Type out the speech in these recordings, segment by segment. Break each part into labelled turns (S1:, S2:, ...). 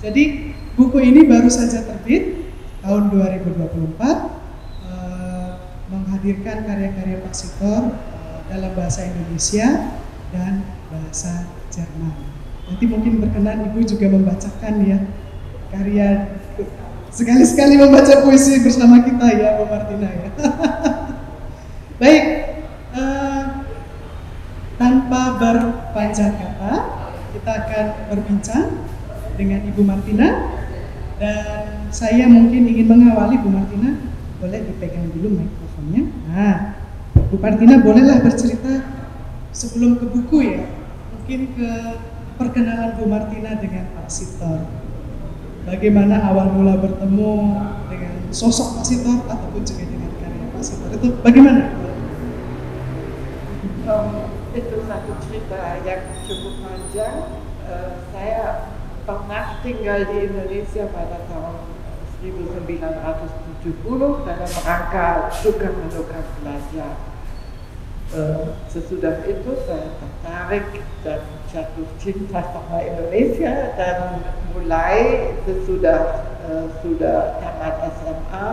S1: Jadi buku ini baru saja terbit tahun 2024, menghadirkan karya-karya Pak Sitor dalam bahasa Indonesia dan bahasa Jerman. Nanti mungkin berkenan Ibu juga membacakan ya karya, sekali-sekali membaca puisi bersama kita ya Bu Martina ya. Baik, tanpa berpanjang kata, kita akan berbincang dengan Ibu Martina, dan saya mungkin ingin mengawali Bu Martina, boleh dipegang dulu mikrofonnya. Nah, Bu Martina bolehlah bercerita sebelum ke buku ya, mungkin ke perkenalan Bu Martina dengan Pak Sitor. Bagaimana awal mula bertemu dengan sosok Pak Sitor ataupun juga dengan karya Pak Sitor, itu bagaimana?
S2: Itu satu cerita yang cukup panjang. Saya pernah tinggal di Indonesia pada tahun 1970 dalam rangka suka menduga belajar. Sesudah itu saya tertarik dan jatuh cinta sama Indonesia, dan mulai sesudah tamat SMA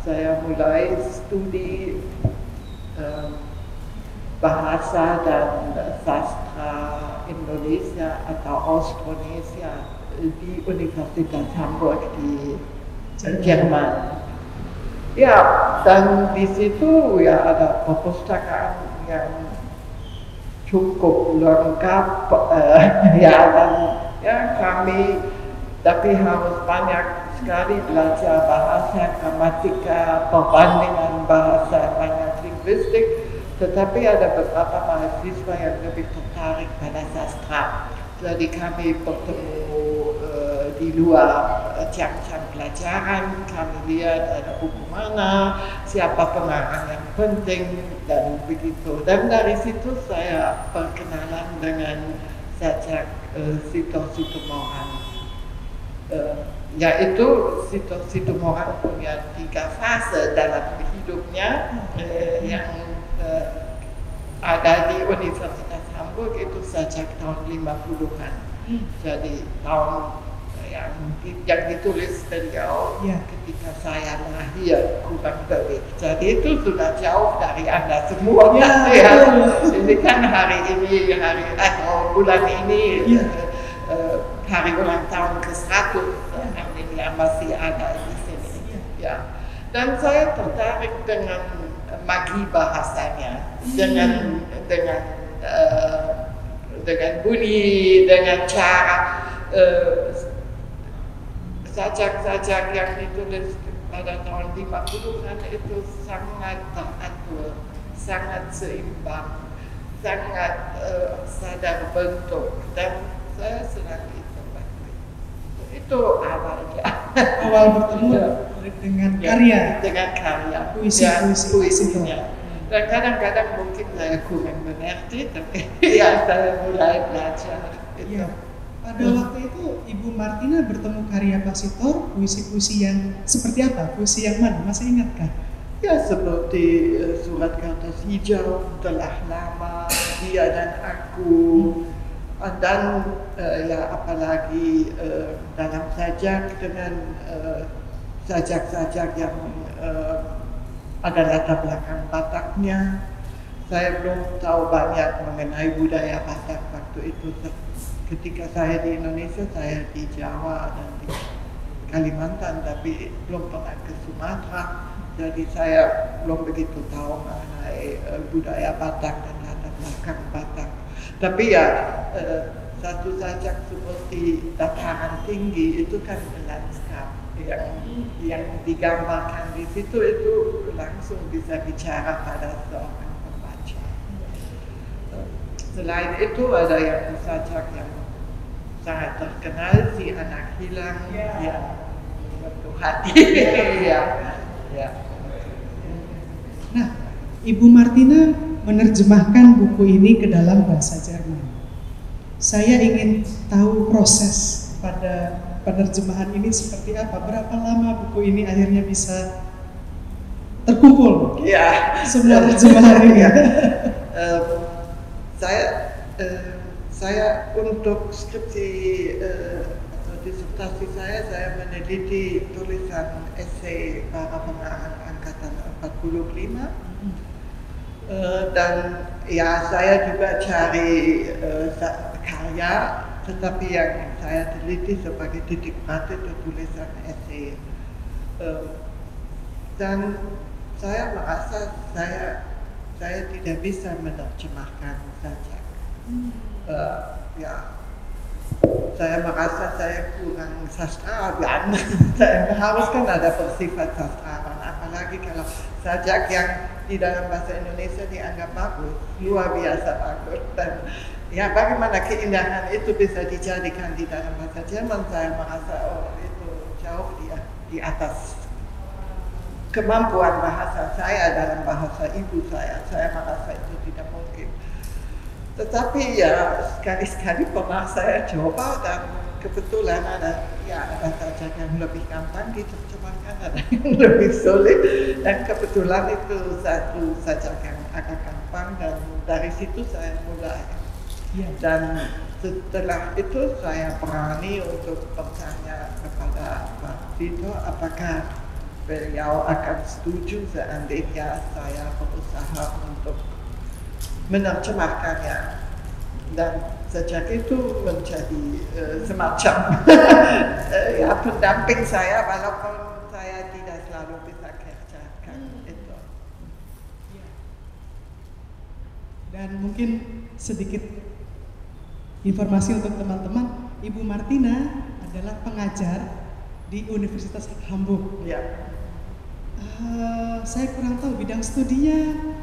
S2: saya mulai studi bahasa dan sastra Indonesia atau Austronesia di Universitas Hamburg di Jerman. Ya, dan di situ ya ada perpustakaan yang cukup lengkap, ya, dan ya kami tapi harus banyak sekali belajar bahasa, gramatika, perbandingan bahasa, banyak linguistik. Tetapi ada beberapa mahasiswa yang lebih tertarik pada sastra. Jadi kami bertemu di luar jam-jam pelajaran, kami lihat ada buku mana, siapa pengarang yang penting, dan begitu. Dan dari situ saya berkenalan dengan Sajak Sitor Situmorang. Yaitu Sitor Situmorang punya 3 fase dalam hidupnya, yang ada di Universitas Hamburg itu sejak tahun 50-an. Jadi tahun yang ditulis beliau ketika saya lahir kurang lebih. Jadi itu sudah jauh dari Anda semua. Ini kan hari atau bulan ini hari ulang tahun ke-100, alhamdulillah masih ada di sini. Ya. Dan saya tertarik dengan magi bahasanya, dengan bunyi, dengan cara sajak-sajak yang ditulis pada tahun 50-an itu sangat teratur, sangat seimbang, sangat sadar bentuk, dan saya senang itu. Itu awalnya.
S1: Awal bertemu dengan karya,
S2: puisi-puisinya. Dan kadang-kadang mungkin saya kurang mengerti, tapi ya saya mulai belajar.
S1: Ya. Pada waktu itu Ibu Martina bertemu karya Pak Sitor, puisi-puisi yang seperti apa? Puisi yang mana? Masih ingatkah?
S2: Ya, seperti Surat Kertas Hijau, Telah Lama, Dia dan Aku, dan ya apalagi dalam sajak dengan sajak-sajak yang ada latar belakang Bataknya. Saya belum tahu banyak mengenai budaya Batak waktu itu. Ketika saya di Indonesia, saya di Jawa dan di Kalimantan, tapi belum pernah ke Sumatera. Jadi saya belum begitu tahu mengenai budaya Batak dan latar belakang Batak. Tapi ya satu sajak seperti Dataran Tinggi itu kan landskap yang digambarkan di situ, itu langsung bisa bicara pada seorang pembaca. Selain itu ada yang sajak yang sangat terkenal, Si Anak Hilang, yang menyentuh hati.
S1: Nah, Ibu Martina menerjemahkan buku ini ke dalam bahasa Jerman. Saya ingin tahu proses pada penerjemahan ini seperti apa. Berapa lama buku ini akhirnya bisa terkumpul? Semua terjemahan ini.
S2: Saya untuk skripsi disertasi saya meneliti tulisan esai para pengarang angkatan 45. Dan ya saya juga cari karya, tetapi yang saya teliti sebagai titik mata itu tulisan esai. Dan saya merasa saya tidak bisa menerjemahkan saja. Ya, saya merasa saya kurang sastrawan. Saya haruskan ada bersifat sastrawan, apalagi kalau sajak yang di dalam bahasa Indonesia dianggap bagus, luar biasa bagus. Dan ya bagaimana keindahan itu bisa dijadikan di dalam bahasa Jerman, saya merasa itu jauh di atas kemampuan bahasa saya dalam bahasa ibu saya merasa itu tidak mungkin. Tetapi ya sekali-sekali pernah saya coba dan kebetulan ada sajak yang lebih gampang diterjemahkan, ada yang lebih sulit, dan kebetulan itu satu sajak yang agak gampang dan dari situ saya mulai. Dan setelah itu saya berani untuk bertanya kepada Pak Vito apakah beliau akan setuju seandainya saya berusaha untuk menerjemahkannya, dan sejak itu menjadi semacam ya pendamping saya walaupun saya tidak selalu bisa kerjakan itu.
S1: Dan mungkin sedikit informasi untuk teman-teman, Ibu Martina adalah pengajar di Universitas Hamburg. Saya kurang tahu bidang studinya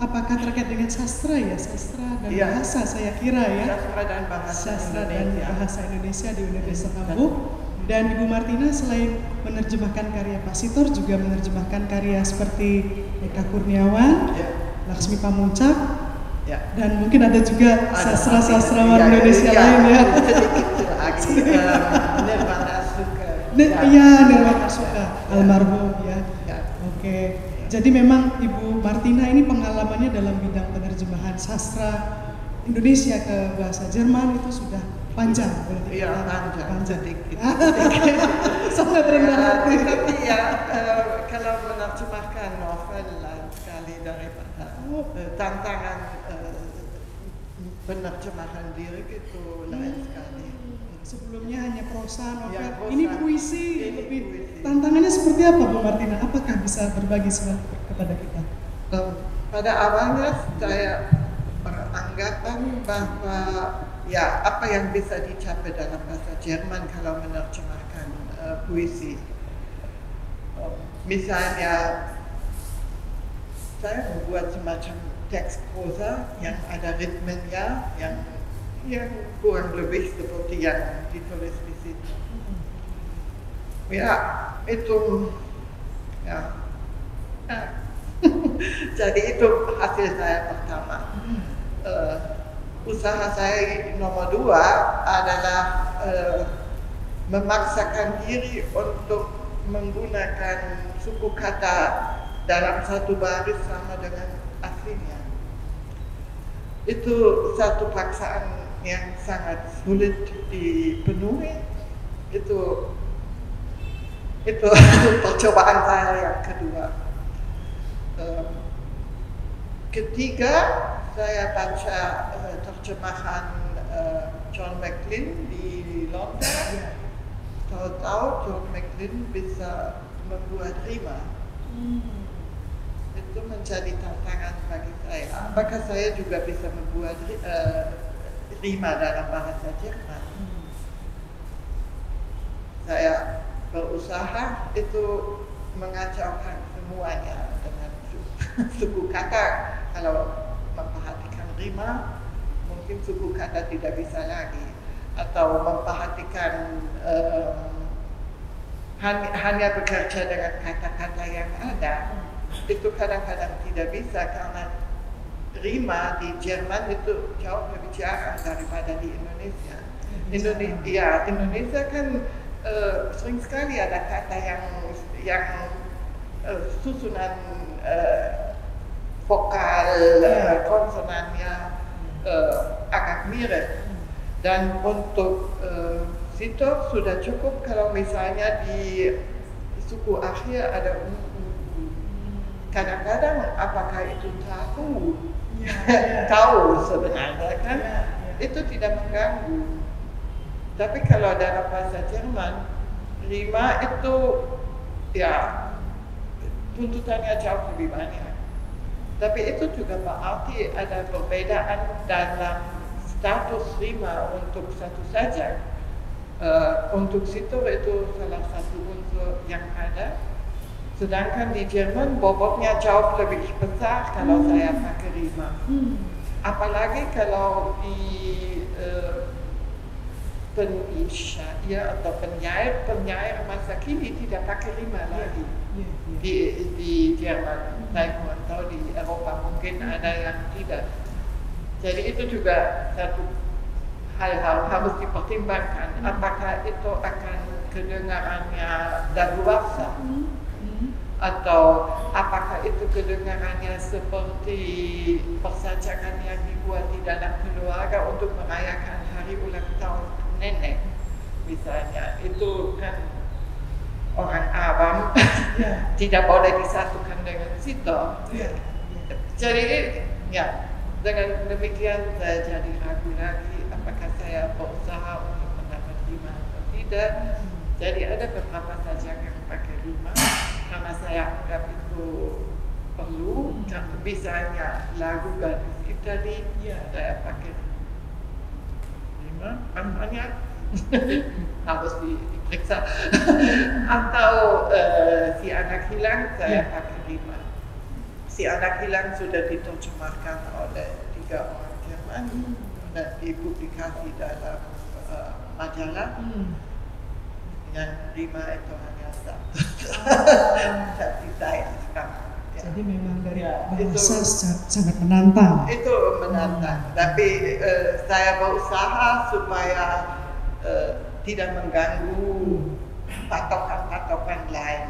S1: apakah terkait dengan sastra dan bahasa, saya kira ya.
S2: Sastra dan
S1: bahasa Indonesia di Universitas Hamburg. Dan Ibu Martina selain menerjemahkan karya Pak Sitor juga menerjemahkan karya seperti Eka Kurniawan, Laksmi Pamuncak, dan mungkin ada juga sastrawan Indonesia lain ya. Nirwana Suka, almarhum ya. Oke. Jadi memang Ibu Martina ini pengalamannya dalam bidang penerjemahan sastra Indonesia ke bahasa Jerman itu sudah panjang.
S2: Iya, panjang.
S1: Sangat rendah hati.
S2: Tapi kalau menerjemahkan novel lain sekali daripada tantangan penerjemahan diri itu lain sekali.
S1: Sebelumnya hanya prosa, novel, ini puisi. Tantangannya seperti apa Bu Martina? Apakah bisa berbagi kepada kita?
S2: Pada awalnya saya beranggapan bahwa apa yang bisa dicapai dalam bahasa Jerman kalau menerjemahkan puisi. Misalnya saya membuat semacam teks prosa yang ada ritmenya yang kurang lebih seperti yang ditulis di situ. Jadi itu hasil saya pertama. Usaha saya nomor 2 adalah memaksakan diri untuk menggunakan suku kata dalam satu baris sama dengan aslinya. Itu satu paksaan yang sangat sulit dipenuhi. Itu percobaan saya yang kedua. Ketiga, saya baca terjemahan John Maclean di London. Tahu-tahu John Maclean bisa membuat rima. Itu menjadi tantangan bagi saya. Apakah saya juga bisa membuat rima dalam bahasa Jerman? Saya berusaha itu mengacaukan semuanya dengan suku kata. Kalau memperhatikan rima, mungkin suku kata tidak bisa lagi, atau memperhatikan hanya bekerja dengan kata-kata yang ada. Itu kadang-kadang tidak bisa karena rima di Jerman itu jauh lebih jarang daripada di Indonesia. Indonesia kan sering sekali ada kata yang susunan vokal konsonannya agak mirip, dan untuk Sitor sudah cukup kalau misalnya di suku akhir ada kadang-kadang apakah itu tahu tahu sebenarnya kan itu tidak mengganggu. Tapi kalau dalam bahasa Jerman 5 itu ya tuntutannya jauh lebih banyak. Tapi itu juga berarti ada perbedaan dalam status 5 untuk satu sajak. Untuk sitor itu salah satu unsur yang ada. Sedangkan di Jerman bobotnya jauh lebih besar kalau saya pakai 5. Apalagi kalau di penyair atau penyair masa kini tidak pakai 5 lagi di Jerman. Saya kurang tahu di Eropa mungkin ada yang tidak. Jadi itu juga satu hal-hal harus dipertimbangkan. Apakah itu akan kedengarannya daluarsa? Atau apakah itu kedengarannya seperti persajakan yang dibuat di dalam keluarga untuk merayakan hari ulang tahun nenek misalnya. Itu kan orang awam tidak boleh disatukan dengan sitor. Jadi ya dengan demikian saya jadi ragu lagi apakah saya berusaha untuk mendapat 5 atau tidak. Jadi ada beberapa sajak yang pakai 5 karena saya anggap itu perlu. Misalnya lagu Gadis Itali saya pakai 5 banyak harus diperiksa. Atau Si Anak Hilang saya pakai 5. Si Anak Hilang sudah diterjemahkan oleh 3 orang Jerman dan dipublikasi dalam majalah. Yang 5 itu hanya satu. Jadi saya sekarang.
S1: Jadi memang dari bahasa sangat menantang.
S2: Itu menantang. Tapi saya berusaha supaya tidak mengganggu patokan-patokan lain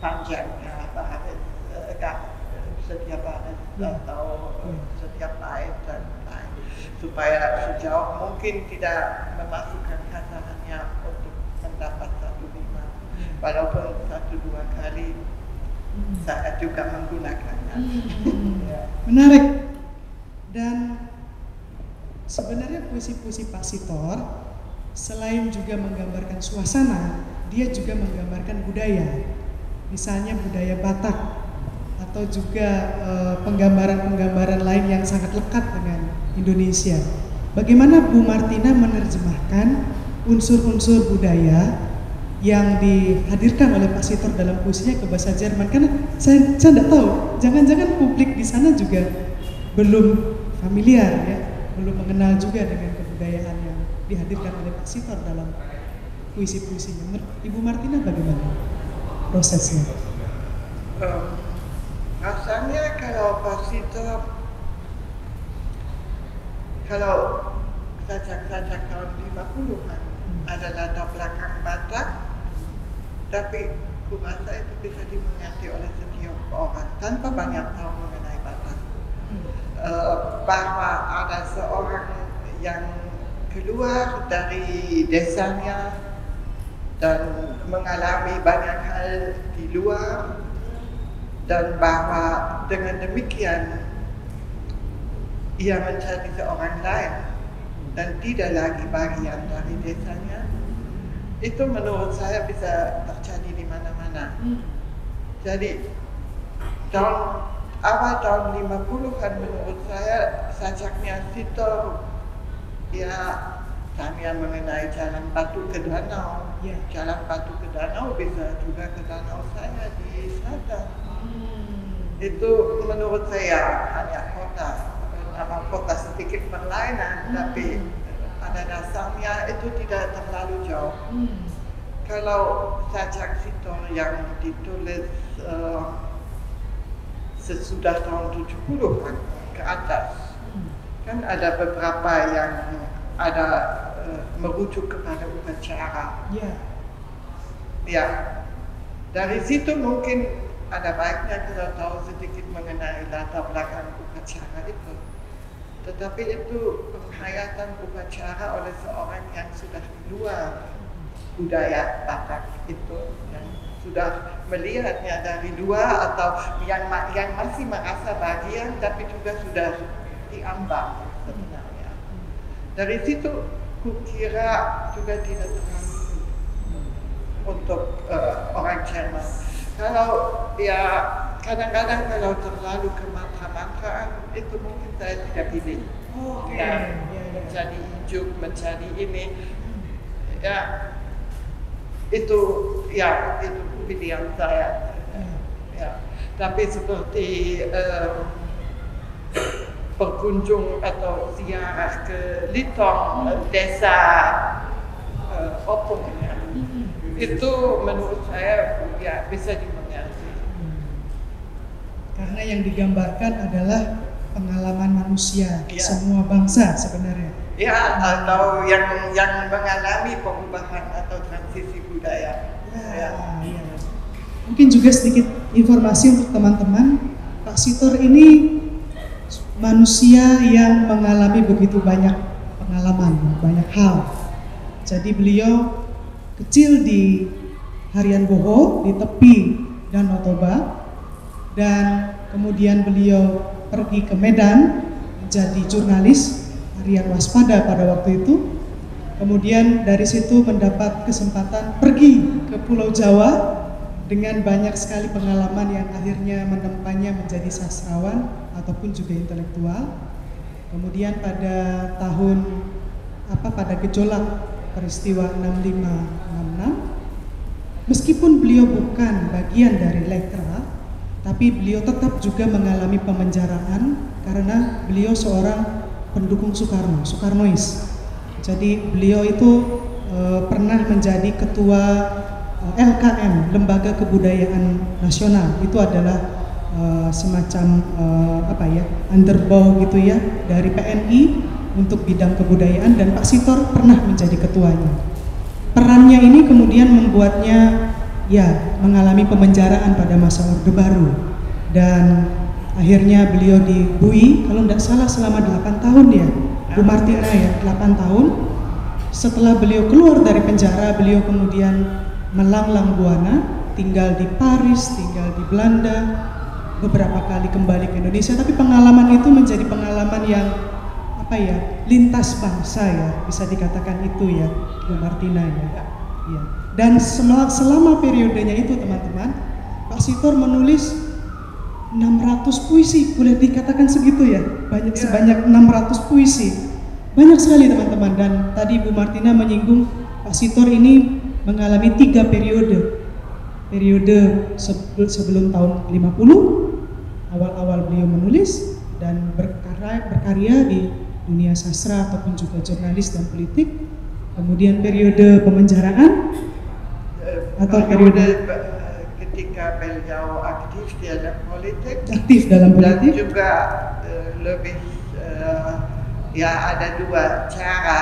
S2: panjangnya baris setiap baris atau setiap bait dan lain, supaya sejauh mungkin tidak memasukkan kasarannya untuk mendapat 1-5 walaupun 1-2 kali saya juga menggunakannya.
S1: Menarik. Dan sebenarnya puisi-puisi Pak Sitor selain juga menggambarkan suasana, dia juga menggambarkan budaya. Misalnya budaya Batak atau juga penggambaran-penggambaran lain yang sangat lekat dengan Indonesia. Bagaimana Bu Martina menerjemahkan unsur-unsur budaya yang dihadirkan oleh Pak Sitor dalam puisinya ke bahasa Jerman? Karena saya tidak tahu, jangan-jangan publik di sana juga belum familiar ya, belum mengenal juga dengan kebudayaan yang dihadirkan oleh Pak Sitor dalam puisi-puisinya. Ibu Martina bagaimana prosesnya?
S2: Rasanya kalau Pak Sitor, kalau sajak-sajak tahun 50-an ada latar belakang Batak, tapi kurasa itu bisa dimengerti oleh setiap orang tanpa banyak tahu mengenai Batak. Bahwa ada seorang yang keluar dari desanya dan mengalami banyak hal di luar, dan bahwa dengan demikian ia menjadi seorang lain dan tidak lagi bagian dari desanya. Itu menurut saya bisa terjadi di mana-mana. Jadi awal tahun 50-an menurut saya sajaknya Sitor ya tanya mengenai jalan batu ke danau. Jalan batu ke danau bisa juga ke danau saya di selatan. Itu menurut saya hanya kota sedikit perlainan, tapi pada dasarnya itu tidak terlalu jauh. Kalau sajak Sitor yang ditulis sesudah tahun 70-an ke atas, kan ada beberapa yang ada merujuk kepada upacara. Ya, dari situ mungkin ada baiknya kita tahu sedikit mengenai latar belakang upacara itu. tetapi itu penghayatan upacara oleh seorang yang sudah di luar budaya Batak itu, yang sudah melihatnya dari luar atau yang masih merasa bagian tapi juga sudah diambang sebenarnya. Dari situ kukira juga tidak terlalu untuk orang Jerman. Kalau ya kadang-kadang kalau terlalu ke mantra-mantraan itu mungkin saya tidak pilih. Menjadi hidup, menjadi ini, ya itu pilihan saya. Ya. Tapi seperti berkunjung atau ziarah ke Litong, desa Opung, itu menurut saya ya bisa dimengerti.
S1: Karena yang digambarkan adalah pengalaman manusia, semua bangsa sebenarnya.
S2: Ya, atau yang mengalami perubahan atau transisi budaya.
S1: Ya. Mungkin juga sedikit informasi untuk teman-teman, Pak Sitor ini manusia yang mengalami begitu banyak pengalaman, banyak hal. Jadi beliau kecil di Harian Boho, di tepi Danau Toba, dan kemudian beliau pergi ke Medan menjadi jurnalis Harian Waspada pada waktu itu. Kemudian dari situ mendapat kesempatan pergi ke Pulau Jawa dengan banyak sekali pengalaman yang akhirnya menempanya menjadi sastrawan ataupun juga intelektual. Kemudian pada gejolak peristiwa 65-66, meskipun beliau bukan bagian dari Lekra, tapi beliau tetap juga mengalami pemenjaraan karena beliau seorang pendukung Soekarnois. Jadi beliau itu pernah menjadi ketua LKN, Lembaga Kebudayaan Nasional. Itu adalah semacam underbow gitu ya dari PNI untuk bidang kebudayaan, dan Pak Sitor pernah menjadi ketuanya. Perannya ini kemudian membuatnya mengalami pemenjaraan pada masa Orde Baru, dan akhirnya beliau dibui kalau tidak salah selama 8 tahun ya, Bu Martina ya, 8 tahun. Setelah beliau keluar dari penjara, beliau kemudian melanglang buana, tinggal di Paris, tinggal di Belanda, beberapa kali kembali ke Indonesia. Tapi pengalaman itu menjadi pengalaman yang lintas bangsa ya, bisa dikatakan itu ya, Bu Martina ya. Dan selama periodenya itu teman-teman, Pak Sitor menulis 600 puisi, boleh dikatakan segitu ya, sebanyak 600 puisi, banyak sekali teman-teman. Dan tadi Bu Martina menyinggung Pak Sitor ini mengalami 3 periode sebelum tahun 50, awal-awal beliau menulis dan berkarya di dunia sastra ataupun juga jurnalis dan politik. Kemudian periode pemenjaraan atau periode
S2: ketika beliau aktif
S1: dalam politik,
S2: dan juga lebih ada 2 cara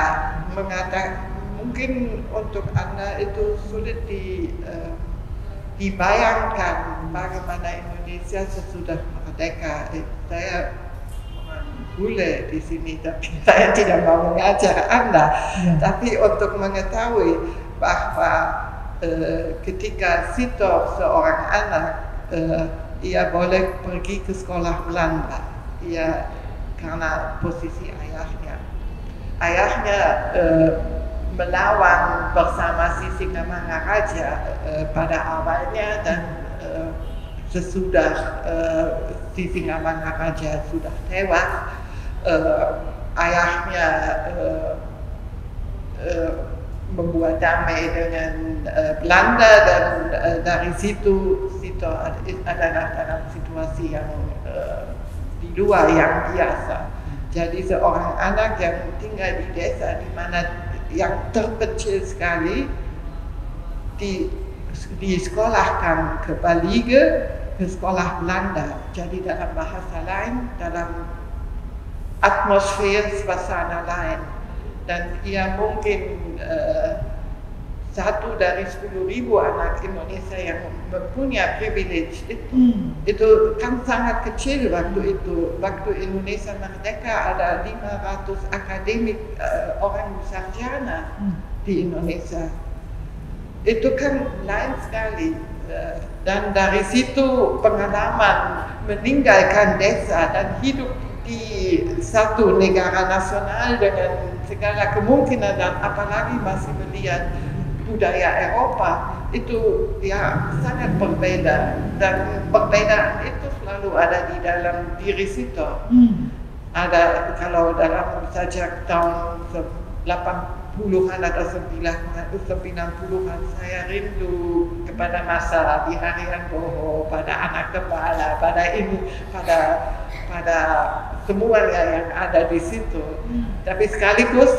S2: mengatakan. Mungkin untuk Anda itu sulit dibayangkan bagaimana Indonesia sesudah merdeka. Saya orang bule di sini, tapi saya tidak mau mengajar Anda. Tapi untuk mengetahui bahwa ketika Sitor seorang anak, ia boleh pergi ke sekolah Belanda, karena posisi ayahnya melawan bersama Sisingamangaraja pada awalnya, dan sesudah Sisingamangaraja sudah tewas, ayahnya membuat damai dengan Belanda, dan dari situ Sitor adalah dalam situasi yang di luar yang biasa. Jadi seorang anak yang tinggal di desa di mana yang terpencil sekali disekolahkan ke Balige, ke sekolah Belanda. Jadi dalam bahasa lain, dalam atmosfer suasana lain, dan ia mungkin satu dari 10.000 anak Indonesia yang mempunyai privilege itu kan sangat kecil waktu itu. Waktu Indonesia merdeka ada 500 akademik orang sarjana di Indonesia. Itu kan lain sekali. Dan dari situ pengalaman meninggalkan desa dan hidup di satu negara nasional dengan segala kemungkinan dan apalagi masih melihat budaya Eropa itu ya sangat berbeda, dan perbedaan itu selalu ada di dalam diri Sitor. Ada kalau dalam sejak tahun 80-an atau 90-an saya rindu kepada masa di harian boho, pada anak gembala, pada ini, pada semuanya yang ada di situ. Tapi sekaligus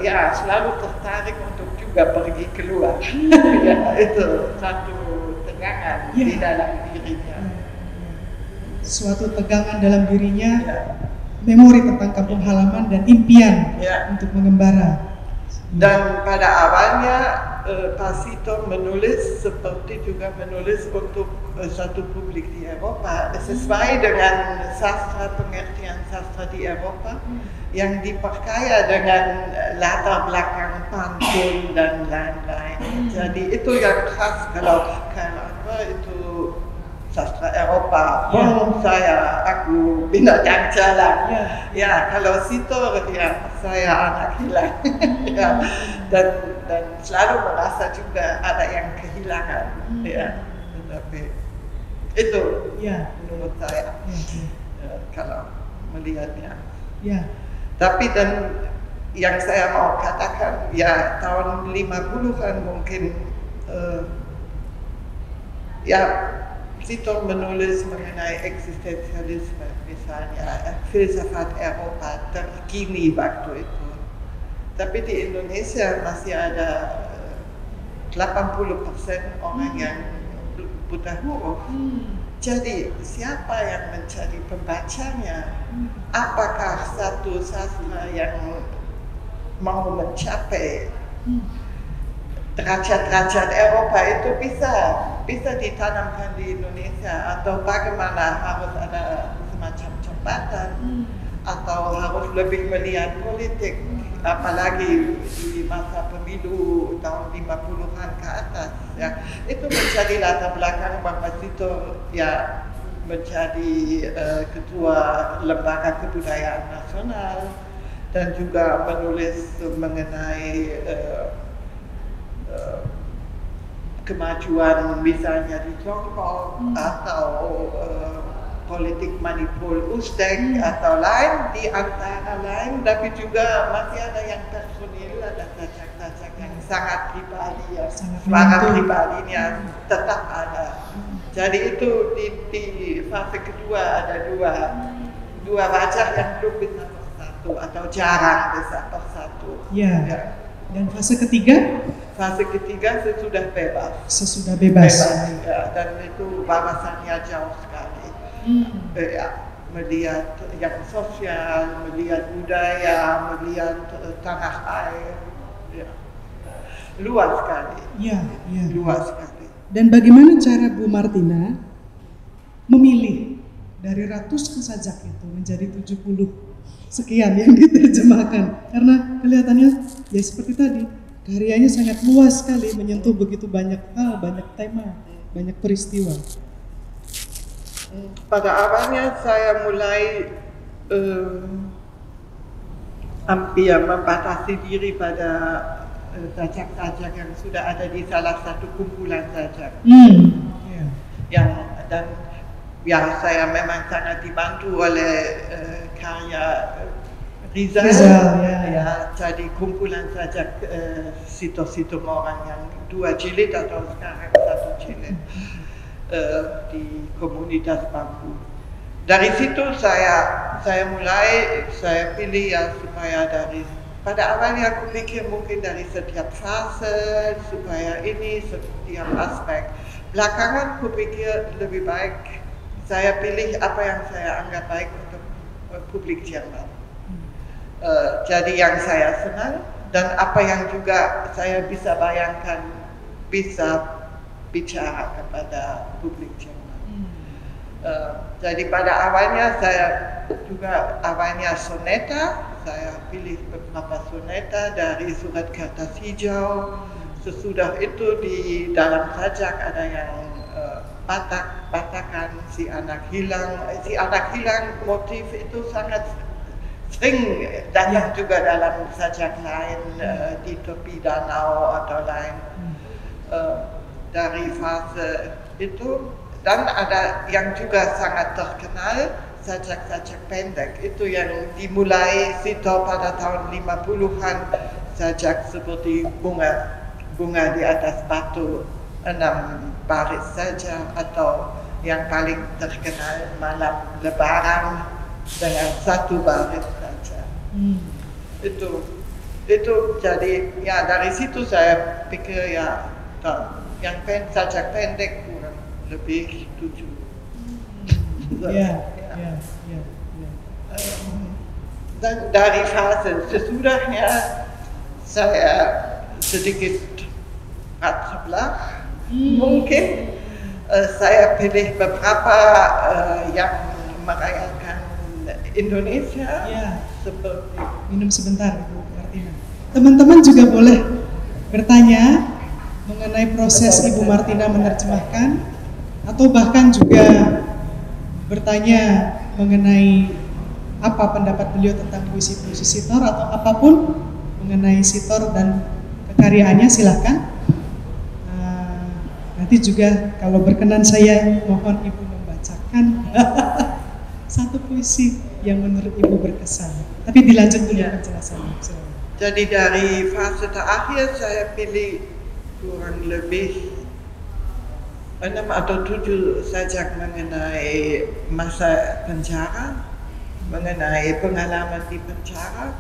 S2: ya selalu tertarik untuk juga pergi keluar. Ya, itu satu tegangan di dalam dirinya.
S1: Suatu tegangan dalam dirinya, memori tentang kampung halaman dan impian untuk mengembara.
S2: Dan pada awalnya Pak Sitor menulis seperti juga menulis untuk satu publik di Eropa sesuai dengan sastra, pengertian sastra di Eropa yang diperkaya dengan latar belakang pantun dan lain-lain. Jadi itu yang khas kalau itu sastra Eropa. Aku binatang jalan. Ya, kalau Sitor ya saya anak hilang. Ya, dan selalu merasa juga ada yang kehilangan. Ya, tapi itu menurut saya kalau melihatnya. Tapi dan yang saya mau katakan ya tahun 50-an mungkin Sitor menulis mengenai eksistensialisme misalnya, filsafat Eropa terkini waktu itu. Tapi di Indonesia masih ada 80% orang yang buta huruf. Jadi siapa yang menjadi pembacanya? Apakah satu sastra yang mau mencapai derajat-derajat Eropa itu bisa ditanamkan di Indonesia, atau bagaimana harus ada semacam jembatan atau harus lebih melihat politik, apalagi di masa pemilu tahun 50-an ke atas ya. Itu menjadi latar belakang bahwa Sitor ya menjadi ketua Lembaga Kebudayaan Nasional dan juga menulis mengenai kemajuan misalnya di Tiongkok atau politik manipul Uzbek atau lain di antara lain, tapi juga masih ada yang personil, ada tajak-tajak yang sangat pribadi, ya, suara pribadinya tetap ada. Jadi itu di fase kedua ada dua wajah yang belum bisa bersatu atau jarang bisa bersatu.
S1: Ya. Dan fase ketiga?
S2: Fase ketiga sesudah bebas.
S1: Sesudah bebas.
S2: Ya, dan itu wawasannya jauh sekali. Ya, melihat yang sosial, melihat budaya, melihat tanah air. Ya. Luas sekali. Ya. Luas sekali.
S1: Dan bagaimana cara Bu Martina memilih dari ratusan sajak itu menjadi 70 sekian yang diterjemahkan, karena kelihatannya ya seperti tadi karyanya sangat luas sekali, menyentuh begitu banyak hal, banyak tema, banyak peristiwa.
S2: Pada awalnya saya mulai hampir membatasi diri pada sajak-sajak yang sudah ada di salah satu kumpulan sajak. Yang saya memang sangat dibantu oleh karya Rizal, ya, jadi kumpulan sajak Sitor Sitomorang yang 2 jilid atau sekarang 1 jilid di komunitas Bambu. Dari situ saya pilih ya supaya pada awalnya aku pikir mungkin dari setiap fase supaya ini setiap aspek. Belakangan aku pikir lebih baik saya pilih apa yang saya anggap baik untuk publik Jerman. Jadi yang saya senang dan apa yang juga saya bisa bayangkan bisa bicara kepada publik Jerman. Jadi pada awalnya saya juga soneta, saya pilih beberapa soneta dari Surat Kertas Hijau. Sesudah itu di dalam sajak ada yang Batakan si anak hilang. Si anak hilang motif itu sangat sering datang juga dalam sajak lain, di Tepi Danau atau lain, dari fase itu. Dan ada yang juga sangat terkenal, sajak-sajak pendek itu yang dimulai Sito pada tahun 50-an, sajak seperti bunga di atas batu 6 baris saja, atau yang paling terkenal Malam Lebaran dengan 1 baris saja. Itu jadi ya dari situ saya pikir ya yang sajak pendek kurang lebih 7. Dan dari fase sesudahnya saya sedikit sebelah, mungkin saya pilih beberapa yang merayakan Indonesia, seperti
S1: minum sebentar Ibu Martina. Teman-teman juga boleh bertanya mengenai proses Ibu Martina menerjemahkan, atau bahkan juga bertanya mengenai apa pendapat beliau tentang puisi-puisi Sitor, atau apapun mengenai Sitor dan kekaryaannya, silahkan. Nanti juga kalau berkenan saya mohon Ibu membacakan satu puisi yang menurut Ibu berkesan. Tapi dilanjut dulu penjelasannya.
S2: Jadi dari fase terakhir saya pilih kurang lebih 6 atau 7 sajak mengenai masa penjara, mengenai pengalaman di penjara,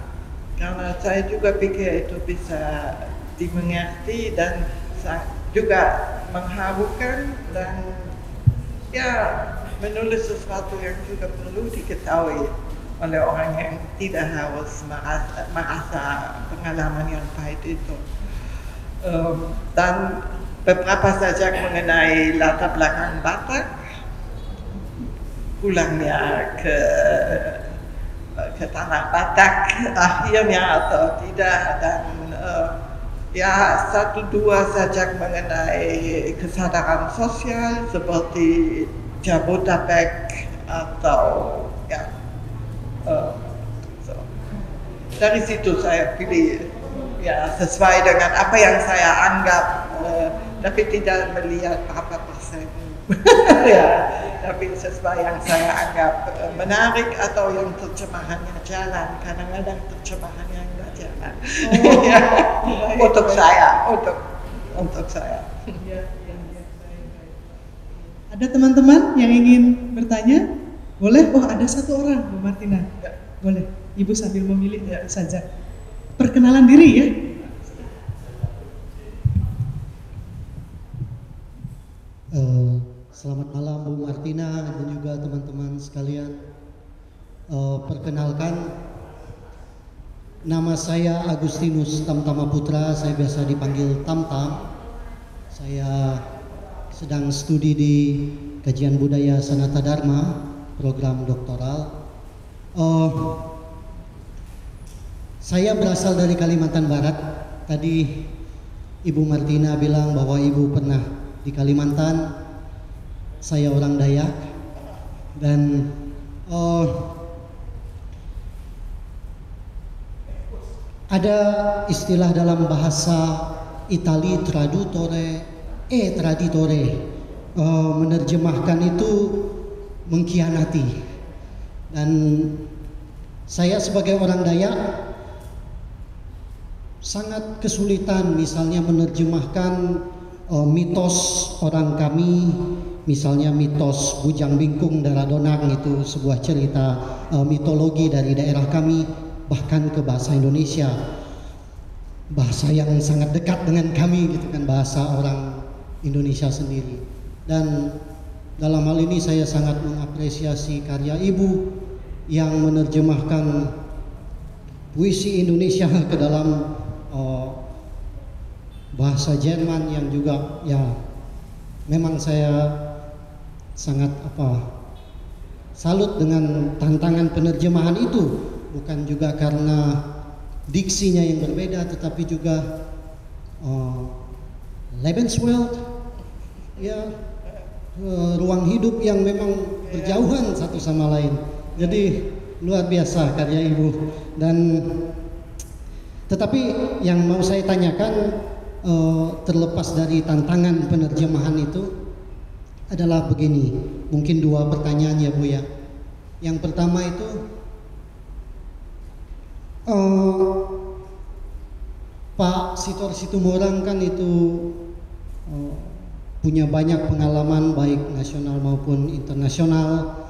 S2: karena saya juga pikir itu bisa dimengerti dan juga mengharukan, dan ya menulis sesuatu yang juga perlu diketahui oleh orang yang tidak harus merasa pengalaman yang pahit itu. Dan beberapa sajak mengenai latar belakang Batak, pulangnya ke tanah Batak akhirnya atau tidak, dan ya 1-2 sajak mengenai kesadaran sosial seperti Jabodetabek atau ya dari situ saya pilih ya sesuai dengan apa yang saya anggap, tapi tidak melihat berapa persen ya, tapi sesuai yang saya anggap menarik atau yang terjemahannya jalan. Kadang-kadang terjemahannya enggak jalan. Untuk saya.
S1: Ada teman-teman yang ingin bertanya? Boleh? Oh, ada 1 orang, Bu Martina. Boleh. Ibu sambil memilih saja. Perkenalan diri ya.
S3: Selamat malam Bu Martina dan juga teman-teman sekalian. Perkenalkan, nama saya Agustinus Tamtama Putra, saya biasa dipanggil Tamtam. Saya sedang studi di Kajian Budaya Sanata Dharma, program doktoral. Saya berasal dari Kalimantan Barat. Tadi Ibu Martina bilang bahwa Ibu pernah di Kalimantan. Saya orang Dayak, dan ada istilah dalam bahasa Itali traditore, menerjemahkan itu mengkhianati. Dan saya sebagai orang Dayak sangat kesulitan misalnya menerjemahkan mitos orang kami, misalnya mitos Bujang Bingkung Daradonang, itu sebuah cerita mitologi dari daerah kami, bahkan ke bahasa Indonesia, bahasa yang sangat dekat dengan kami gitu kan, bahasa orang Indonesia sendiri. Dan dalam hal ini saya sangat mengapresiasi karya Ibu yang menerjemahkan puisi Indonesia ke dalam bahasa Jerman yang juga ya memang saya sangat salut dengan tantangan penerjemahan itu, bukan juga karena diksinya yang berbeda, tetapi juga Lebenswelt, ya, ruang hidup yang memang berjauhan satu sama lain. Jadi luar biasa karya Ibu. Dan tetapi yang mau saya tanyakan, terlepas dari tantangan penerjemahan itu adalah begini, mungkin dua pertanyaan ya Bu ya. Yang pertama itu Pak Sitor Situmorang kan itu punya banyak pengalaman baik nasional maupun internasional,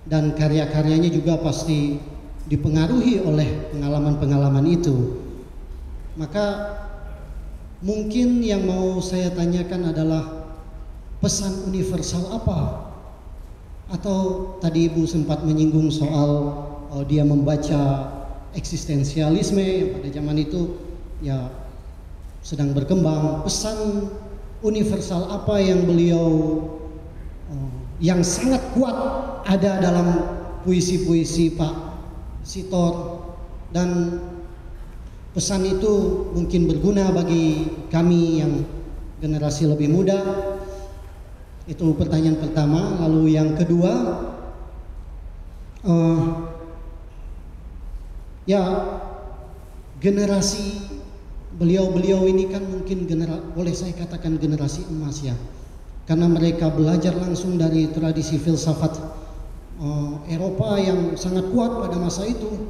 S3: dan karya-karyanya juga pasti dipengaruhi oleh pengalaman-pengalaman itu. Maka mungkin yang mau saya tanyakan adalah pesan universal apa? Atau tadi Ibu sempat menyinggung soal dia membaca eksistensialisme yang pada zaman itu ya sedang berkembang. Pesan universal apa yang beliau yang sangat kuat ada dalam puisi-puisi Pak Sitor, dan pesan itu mungkin berguna bagi kami yang generasi lebih muda? Itu pertanyaan pertama. Lalu yang kedua, ya generasi beliau-beliau ini kan mungkin boleh saya katakan generasi emas ya, karena mereka belajar langsung dari tradisi filsafat Eropa yang sangat kuat pada masa itu,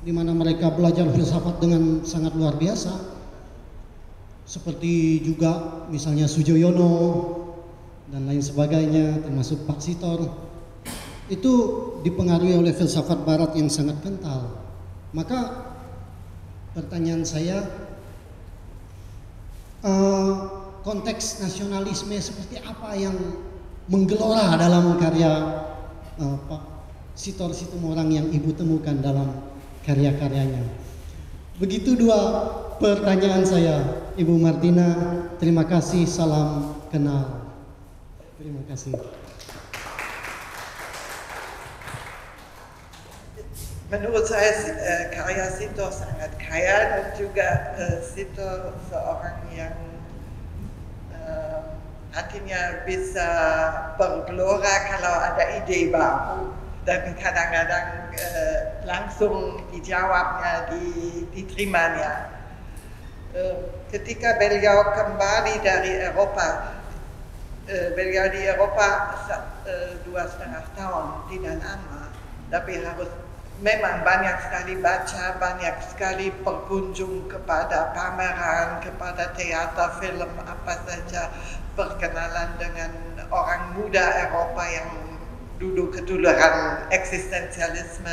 S3: di mana mereka belajar filsafat dengan sangat luar biasa, seperti juga misalnya Sujoyono dan lain sebagainya, termasuk Pak Sitor, itu dipengaruhi oleh filsafat Barat yang sangat kental. Maka pertanyaan saya, konteks nasionalisme seperti apa yang menggelora dalam karya Pak Sitor Situmorang yang Ibu temukan dalam karya-karyanya? Begitu dua pertanyaan saya, Ibu Martina. Terima kasih, salam kenal. Terima kasih.
S2: Menurut saya karya Sitor sangat kaya, dan juga Sitor seorang yang hatinya bisa bergelora kalau ada ide baru, dan kadang-kadang langsung dijawabnya, diterimanya. Ketika beliau kembali dari Eropa, beliau di Eropa 2,5 tahun, tidak lama, tapi harus memang banyak sekali baca, banyak sekali berkunjung kepada pameran, kepada teater, film, apa saja, berkenalan dengan orang muda Eropa yang dulu ketularan eksistensialisme.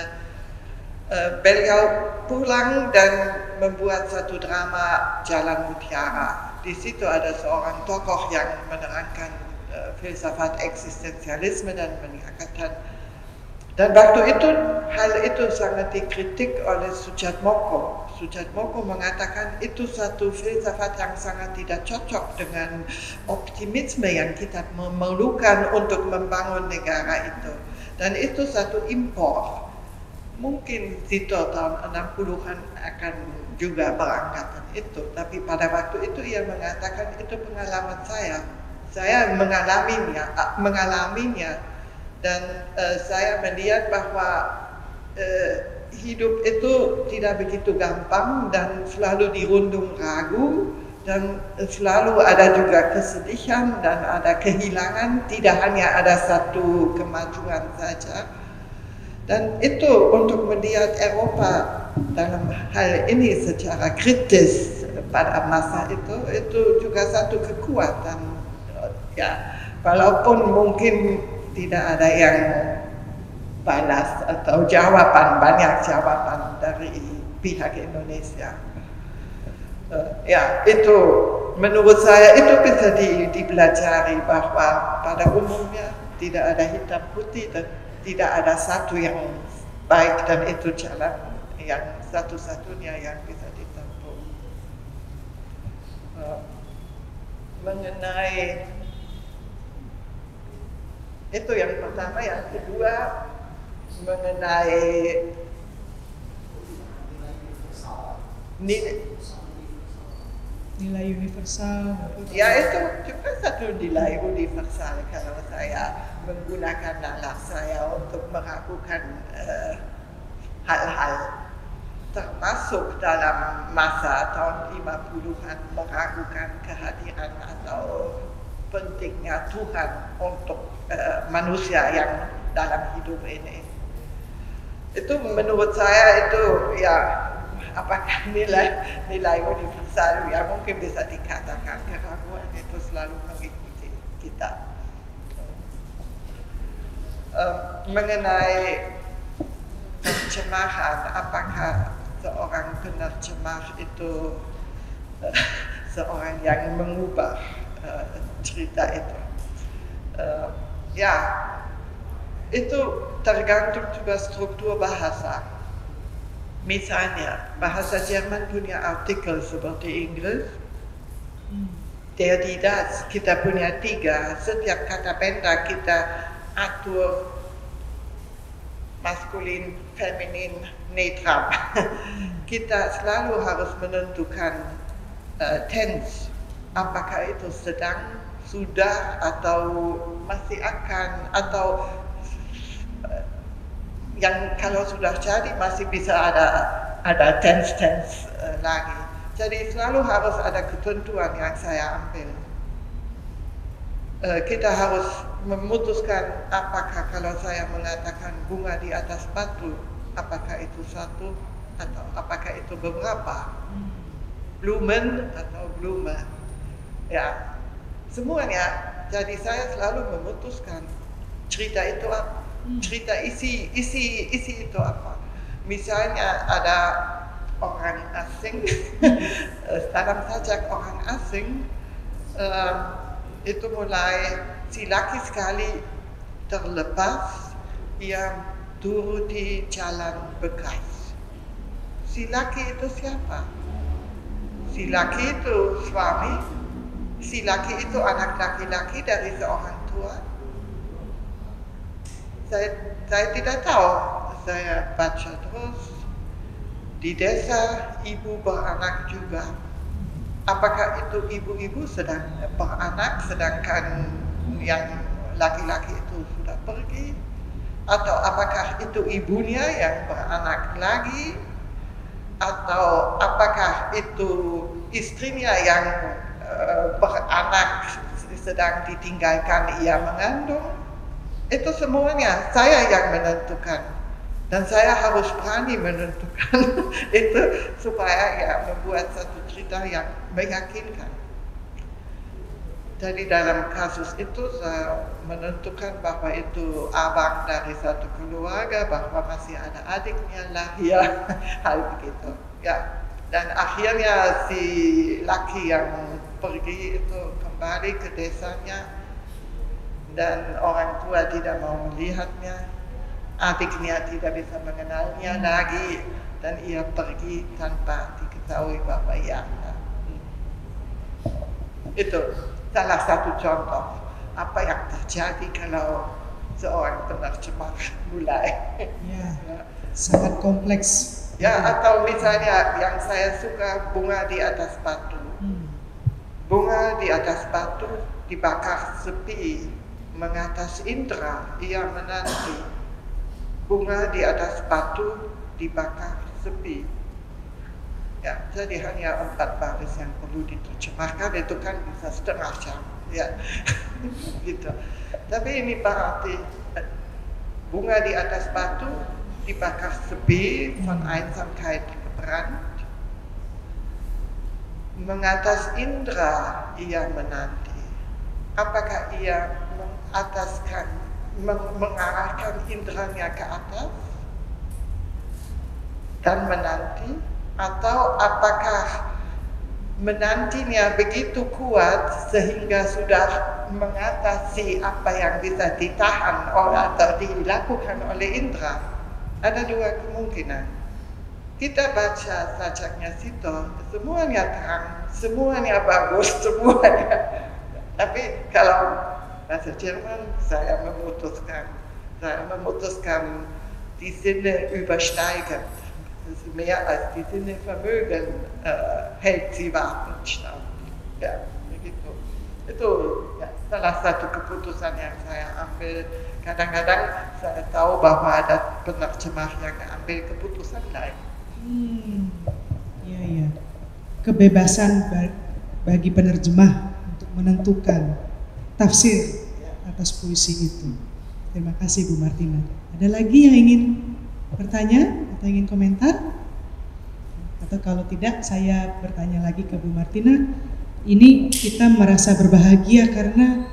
S2: Beliau pulang dan membuat satu drama Jalan Mutiara. Di situ ada seorang tokoh yang menerangkan filsafat eksistensialisme dan menyatakan, dan waktu itu hal itu sangat dikritik oleh Sujatmoko. Sujatmoko mengatakan itu satu filsafat yang sangat tidak cocok dengan optimisme yang kita memerlukan untuk membangun negara itu, dan itu satu impor. Mungkin Sitor tahun 60-an akan juga beranggapan itu, tapi pada waktu itu ia mengatakan itu pengalaman saya mengalaminya, dan saya melihat bahwa hidup itu tidak begitu gampang dan selalu dirundung ragu, dan selalu ada juga kesedihan dan ada kehilangan, tidak hanya ada satu kemajuan saja. Dan itu untuk melihat Eropa dalam hal ini secara kritis pada masa itu juga satu kekuatan. Ya, walaupun mungkin tidak ada yang balas atau banyak jawaban dari pihak Indonesia. Ya, itu menurut saya itu bisa dipelajari, bahwa pada umumnya tidak ada hitam putih dan tidak ada satu yang baik, dan itu jalan yang satu-satunya yang bisa ditempuh. mengenai itu yang pertama. Yang kedua mengenai
S1: nilai universal.
S2: ya, itu juga satu nilai universal kalau saya menggunakan nalar saya untuk melakukan hal-hal, termasuk dalam masa tahun 50-an meragukan kehadiran atau pentingnya Tuhan untuk manusia yang dalam hidup ini. Itu menurut saya itu ya, apakah nilai universal, ya mungkin bisa dikatakan keraguan itu selalu mengikuti kita. Mengenai terjemahan, apakah seorang penerjemah itu seorang yang mengubah cerita itu? Ya, itu tergantung juga struktur bahasa. Misalnya, bahasa Jerman punya artikel seperti Inggris. Der, die, das, kita punya 3. Setiap kata benda kita atur maskulin, feminin, netral. Kita selalu harus menentukan tense. Apakah itu sedang, sudah, atau masih akan, atau yang kalau sudah jadi masih bisa ada tense lagi. Jadi selalu harus ada ketentuan yang saya ambil. Kita harus memutuskan apakah kalau saya mengatakan bunga di atas batu, apakah itu satu atau apakah itu beberapa, Blumen atau Blume. Ya, semuanya. Jadi saya selalu memutuskan cerita itu apa, cerita isi itu apa. Misalnya ada orang asing, dalam sajak orang asing, itu mulai si laki sekali terlepas, ia turuti jalan bekas. Si laki itu siapa? Si laki itu suami, si laki itu anak laki-laki dari seorang tua. Saya tidak tahu, saya baca terus. Di desa ibu beranak juga. Apakah itu ibu-ibu sedang beranak sedangkan yang laki-laki itu sudah pergi? Atau apakah itu ibunya yang beranak lagi? Atau apakah itu istrinya yang beranak sedang ditinggalkan ia mengandung? Itu semuanya saya yang menentukan. Dan saya harus berani menentukan itu supaya ya membuat satu cerita yang meyakinkan. Jadi dalam kasus itu saya menentukan bahwa itu abang dari satu keluarga, bahwa masih ada adiknya lahir, hal begitu. Ya, dan akhirnya si laki yang pergi itu kembali ke desanya dan orang tua tidak mau melihatnya. Adiknya tidak bisa mengenalnya lagi dan ia pergi tanpa diketahui bahwa ia anak. Itu salah satu contoh apa yang terjadi kalau seorang penerjemah mulai.
S1: Ya, sangat kompleks.
S2: Ya, atau misalnya yang saya suka bunga di atas batu. Bunga di atas batu dibakar sepi, mengatas indera ia menanti. Bunga di atas batu dibakar sepi. Ya, jadi hanya 4 baris yang perlu diterjemahkan, itu kan bisa setengah jam, ya, gitu. Tapi ini berarti bunga di atas batu dibakar sepi, von Einsamkeit gebrannt. Mengatas indera ia menanti. Apakah ia mengarahkan inderanya ke atas dan menanti, atau apakah menantinya begitu kuat sehingga sudah mengatasi apa yang bisa ditahan atau dilakukan oleh indera? Ada 2 kemungkinan. kita baca sajaknya Sitor, semuanya terang, semuanya bagus, semuanya. Tapi kalau bahasa Jerman, saya memutuskan die Sinne übersteigend. Das ist mehr als die Sinne vermögen, hält sie warten stand. Ya, begitu. Itu ya, salah satu keputusan yang saya ambil. Kadang-kadang saya tahu bahwa ada penerjemah yang ambil keputusan lain.
S1: Iya, iya. Kebebasan bagi penerjemah untuk menentukan tafsir atas puisi itu. Terima kasih Bu Martina. Ada lagi yang ingin bertanya atau ingin komentar? Atau kalau tidak, saya bertanya lagi ke Bu Martina. Ini kita merasa berbahagia karena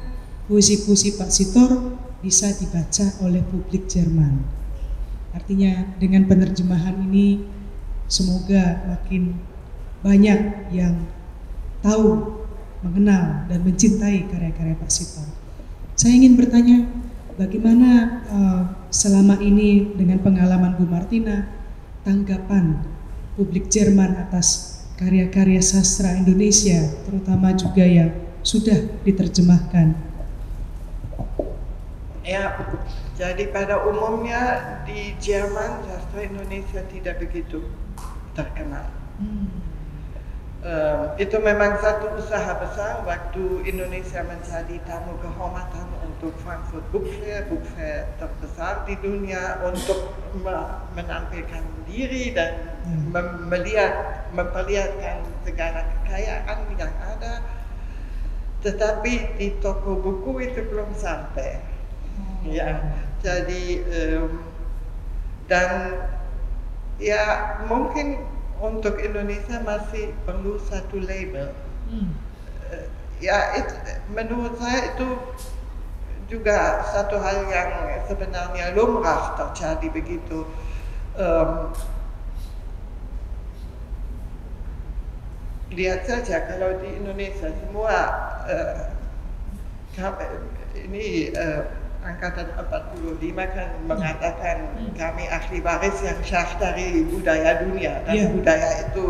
S1: puisi-puisi Pak Sitor bisa dibaca oleh publik Jerman. Artinya dengan penerjemahan ini semoga makin banyak yang tahu, mengenal dan mencintai karya-karya Pak Sitor. Saya ingin bertanya, bagaimana selama ini dengan pengalaman Bu Martina, tanggapan publik Jerman atas karya-karya sastra Indonesia, terutama juga yang sudah diterjemahkan?
S2: Ya, jadi pada umumnya di Jerman sastra Indonesia tidak begitu terkenal. Itu memang satu usaha besar waktu Indonesia menjadi tamu kehormatan untuk Frankfurt Book Fair terbesar di dunia, untuk menampilkan diri dan memperlihatkan segala kekayaan yang ada. Tetapi di toko buku itu belum sampai. Ya, jadi dan ya mungkin untuk Indonesia masih perlu satu label. Ya, menurut saya itu juga satu hal yang sebenarnya lumrah terjadi begitu. Lihat saja kalau di Indonesia semua ini Angkatan 45 kan mengatakan kami ahli waris yang syah dari budaya dunia, dan budaya itu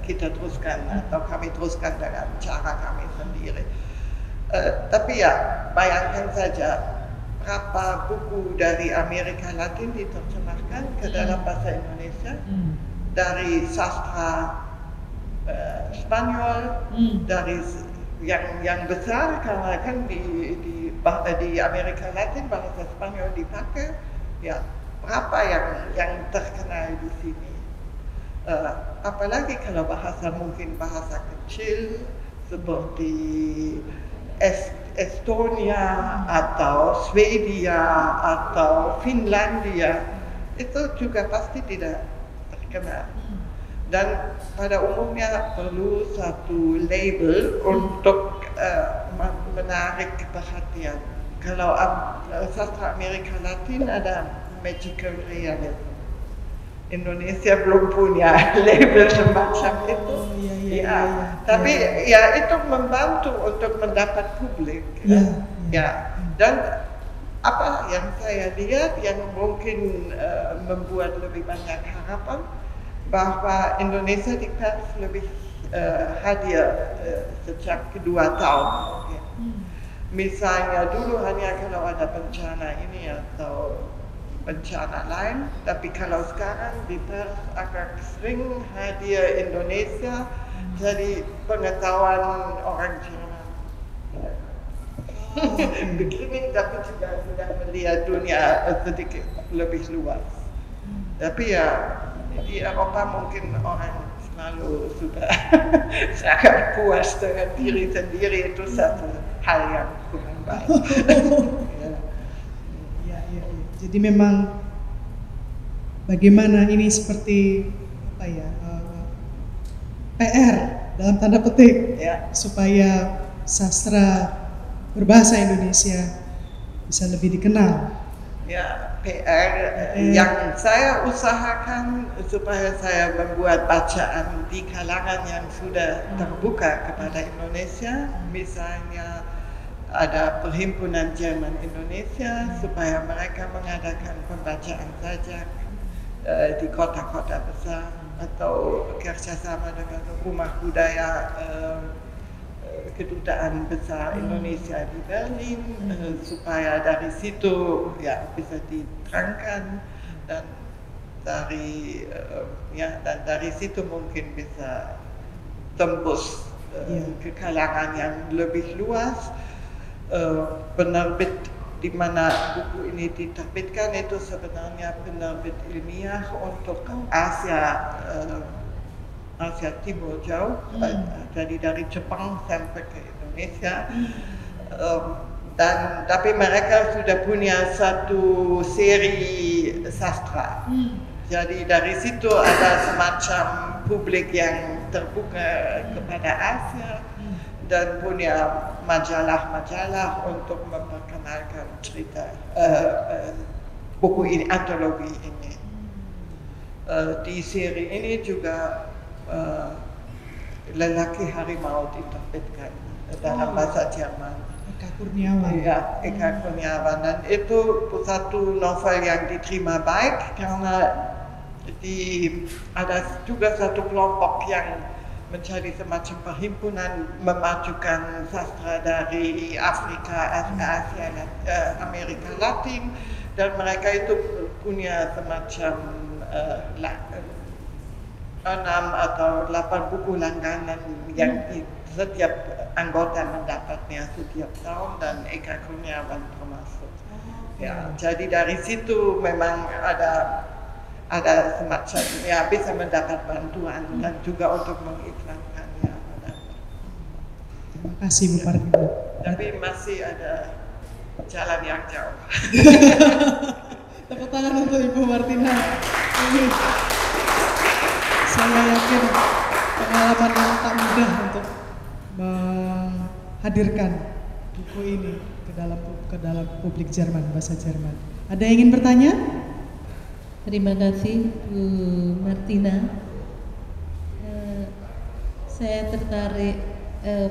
S2: kita teruskan atau kami teruskan dengan cara kami sendiri. Tapi ya bayangkan saja berapa buku dari Amerika Latin diterjemahkan ke dalam bahasa Indonesia, dari sastra Spanyol, dari yang besar karena kan di Amerika Latin bahasa Spanyol dipakai, ya berapa yang terkenal di sini. Apalagi kalau bahasa mungkin bahasa kecil seperti Estonia atau Swedia atau Finlandia, itu juga pasti tidak terkenal. Dan pada umumnya perlu satu label untuk menarik perhatian. Kalau sastra Amerika Latin ada magical realism. Indonesia belum punya label semacam itu. Tapi ya itu membantu untuk mendapat publik. Ya. Dan apa yang saya lihat yang mungkin membuat lebih banyak harapan, bahwa Indonesia di pers lebih hadir sejak kedua tahun. Misalnya dulu hanya kalau ada bencana ini atau bencana lain, tapi kalau sekarang di pers agak sering hadir Indonesia, jadi pengetahuan orang Jerman begini, tapi juga sudah melihat dunia sedikit lebih luas. Tapi ya di Eropa mungkin orang selalu sudah sangat puas dengan diri sendiri, itu satu hal yang kurang baik.
S1: Jadi memang bagaimana ini seperti apa ya, PR dalam tanda petik, supaya sastra berbahasa Indonesia bisa lebih dikenal.
S2: Ya, PR yang saya usahakan supaya saya membuat bacaan di kalangan yang sudah terbuka kepada Indonesia. Misalnya ada Perhimpunan Jerman Indonesia, supaya mereka mengadakan pembacaan sajak. di kota-kota besar atau kerjasama dengan rumah budaya kedutaan besar Indonesia di Berlin supaya dari situ ya bisa diterangkan dan dari dari situ mungkin bisa tembus ke kalangan yang lebih luas. Penerbit di mana buku ini diterbitkan itu sebenarnya penerbit ilmiah untuk Asia Timur Jauh, jadi dari Jepang sampai ke Indonesia. Tapi mereka sudah punya satu seri sastra. Jadi dari situ ada semacam publik yang terbuka kepada Asia dan punya majalah-majalah untuk memperkenalkan cerita buku ini, antologi ini. Di seri ini juga Lelaki Harimau diterbitkan dalam bahasa Jerman.
S1: Eka Kurniawan.
S2: Ya, Eka Kurniawan, dan itu satu novel yang diterima baik karena ada juga satu kelompok yang mencari semacam perhimpunan memajukan sastra dari Afrika, Asia, Amerika Latin, dan mereka itu punya semacam 6 atau 8 buku langganan yang setiap anggota mendapatnya setiap tahun, dan Eka Kurniawan termasuk. Ya, jadi dari situ memang ada semacam bisa mendapat bantuan dan juga untuk mengiklankannya.
S1: Terima kasih Bu Partina.
S2: Tapi masih ada jalan yang jauh.
S1: Tepuk tangan untuk Ibu Martina. Saya yakin pengalaman yang tak mudah untuk menghadirkan buku ini ke dalam publik Jerman, bahasa Jerman. Ada yang ingin bertanya?
S4: Terima kasih Bu Martina. Saya tertarik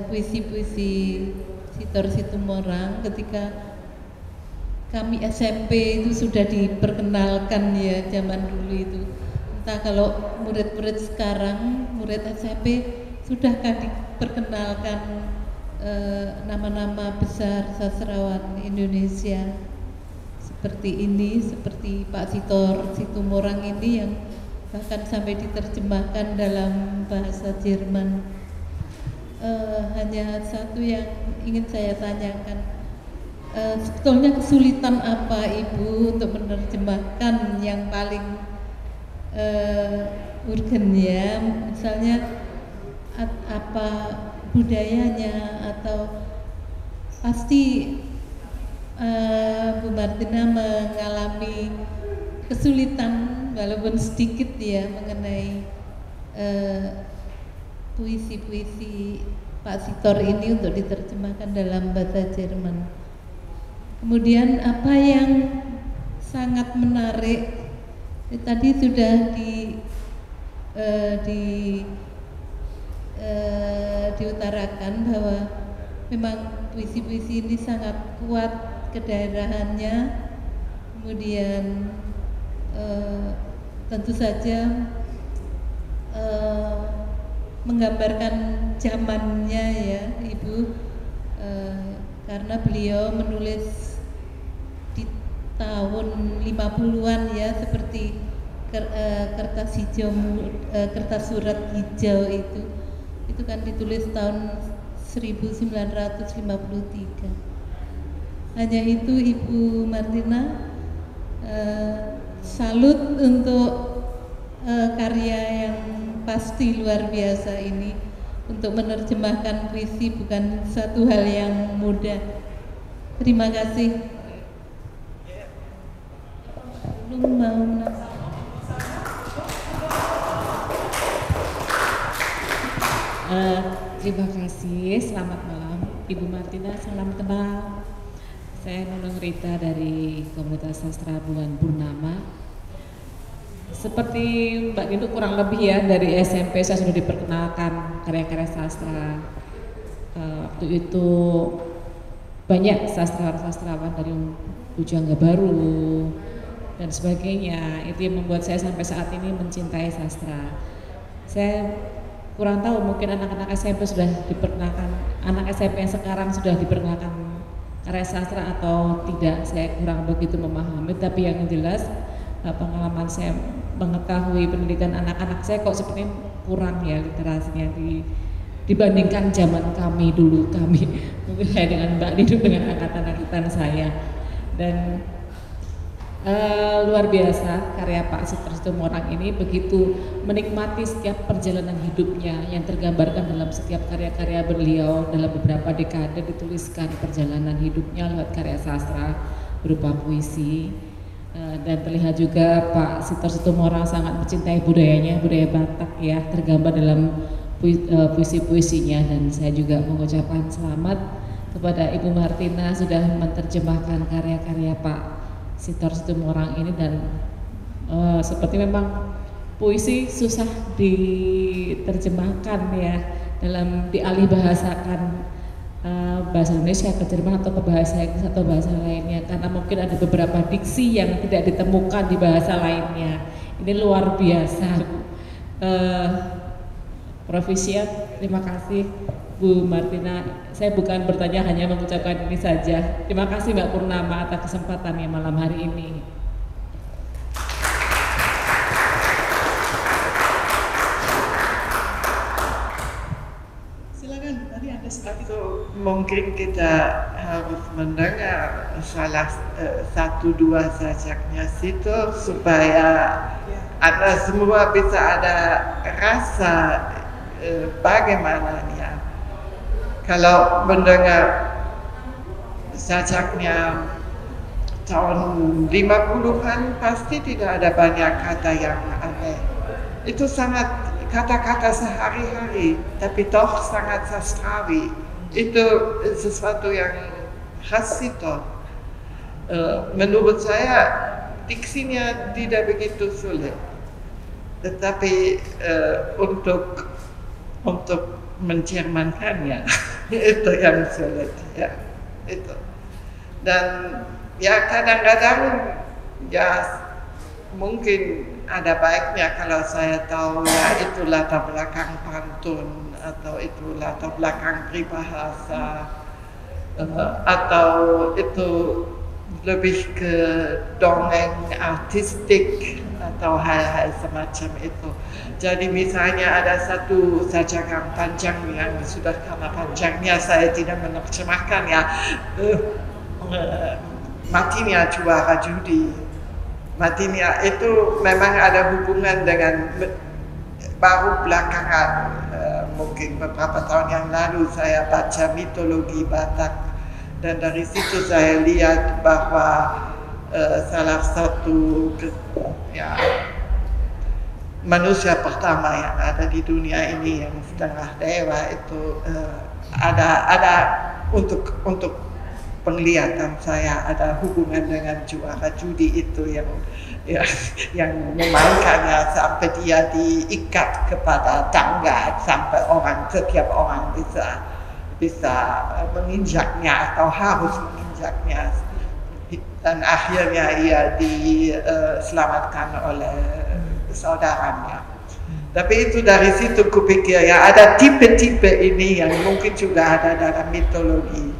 S4: puisi-puisi Sitor Situmorang ketika kami SMP itu sudah diperkenalkan ya zaman dulu itu. Entah kalau murid-murid sekarang, murid SMP sudahkah diperkenalkan nama-nama besar sastrawan Indonesia seperti ini, seperti Pak Sitor Situmorang ini yang bahkan sampai diterjemahkan dalam bahasa Jerman. Hanya satu yang ingin saya tanyakan, sebetulnya kesulitan apa Ibu untuk menerjemahkan yang paling urgen ya, misalnya apa budayanya, atau pasti Bu Martina mengalami kesulitan walaupun sedikit ya mengenai puisi-puisi Pak Sitor ini untuk diterjemahkan dalam bahasa Jerman. Kemudian apa yang sangat menarik tadi sudah diutarakan bahwa memang puisi-puisi ini sangat kuat kedaerahannya, kemudian tentu saja menggambarkan zamannya ya Ibu, karena beliau menulis di tahun 50-an ya, seperti kertas hijau, kertas surat hijau itu kan ditulis tahun 1953. Hanya itu Ibu Martina, salut untuk karya yang pasti luar biasa ini. Untuk menerjemahkan puisi bukan satu hal yang mudah. Terima kasih. Belum mau
S5: terima kasih, selamat malam Ibu Martina, salam kenal. Saya Nunung Rita dari Komunitas Sastra Bulan Purnama. Seperti Mbak Nindu kurang lebih ya, dari SMP saya sudah diperkenalkan karya-karya sastra. Waktu itu banyak sastrawan-sastrawan dari Pujangga Baru, dan sebagainya. Itu yang membuat saya sampai saat ini mencintai sastra. Saya kurang tahu, mungkin anak-anak SMP sudah diperkenalkan, anak SMP yang sekarang sudah diperkenalkan karya sastra atau tidak, saya kurang begitu memahami. Tapi yang jelas pengalaman saya mengetahui pendidikan anak-anak saya kok seperti kurang ya literasinya dibandingkan zaman kami dulu, mungkin saya dengan Mbak Nidu dengan angkatan-angkatan saya. Dan luar biasa karya Pak Sitor Situmorang ini, begitu menikmati setiap perjalanan hidupnya yang tergambarkan dalam setiap karya-karya beliau. Dalam beberapa dekade dituliskan perjalanan hidupnya lewat karya sastra berupa puisi, dan terlihat juga Pak Sitor Situmorang sangat mencintai budayanya, budaya Batak ya, tergambar dalam puisi-puisinya. Dan saya juga mengucapkan selamat kepada Ibu Martina sudah menerjemahkan karya-karya Pak Sitor Situmorang ini. Dan seperti memang puisi susah diterjemahkan ya, dalam dialih bahasakan bahasa Indonesia ke Jerman atau ke bahasa Inggris atau bahasa lainnya, karena mungkin ada beberapa diksi yang tidak ditemukan di bahasa lainnya. Ini luar biasa. Profisiat, terima kasih Bu Martina. Saya bukan bertanya, hanya mengucapkan ini saja. Terima kasih Mbak Purnama atas kesempatannya malam hari ini.
S1: Silakan, tadi ada sedikit.
S2: Mungkin kita harus mendengar satu dua sajaknya situ supaya Anda semua bisa ada rasa bagaimananya. Kalau mendengar sajaknya tahun 50-an pasti tidak ada banyak kata yang aneh. Itu sangat kata-kata sehari-hari, tapi toh sangat sastrawi. Itu sesuatu yang khas Sitor. Menurut saya diksinya tidak begitu sulit, tetapi untuk mencermankannya itu yang sulit ya, itu. Dan ya kadang-kadang ya mungkin ada baiknya kalau saya tahu ya itu latar belakang pantun atau itu latar belakang peribahasa atau itu lebih ke dongeng artistik atau hal-hal semacam itu. Jadi misalnya ada satu sajakan panjang yang sudah karena panjangnya saya tidak menerjemahkan ya, matinya juara judi. Matinya itu memang ada hubungan dengan baru belakangan, mungkin beberapa tahun yang lalu saya baca mitologi Batak, dan dari situ saya lihat bahwa salah satu ya, manusia pertama yang ada di dunia ini yang setengah dewa itu ada untuk penglihatan saya ada hubungan dengan juara judi itu yang memainkannya sampai dia diikat kepada tangga sampai setiap orang bisa menginjaknya atau harus menginjaknya, dan akhirnya ia diselamatkan oleh saudaranya. Tapi itu dari situ kupikir ya ada tipe-tipe ini yang mungkin juga ada dalam mitologi.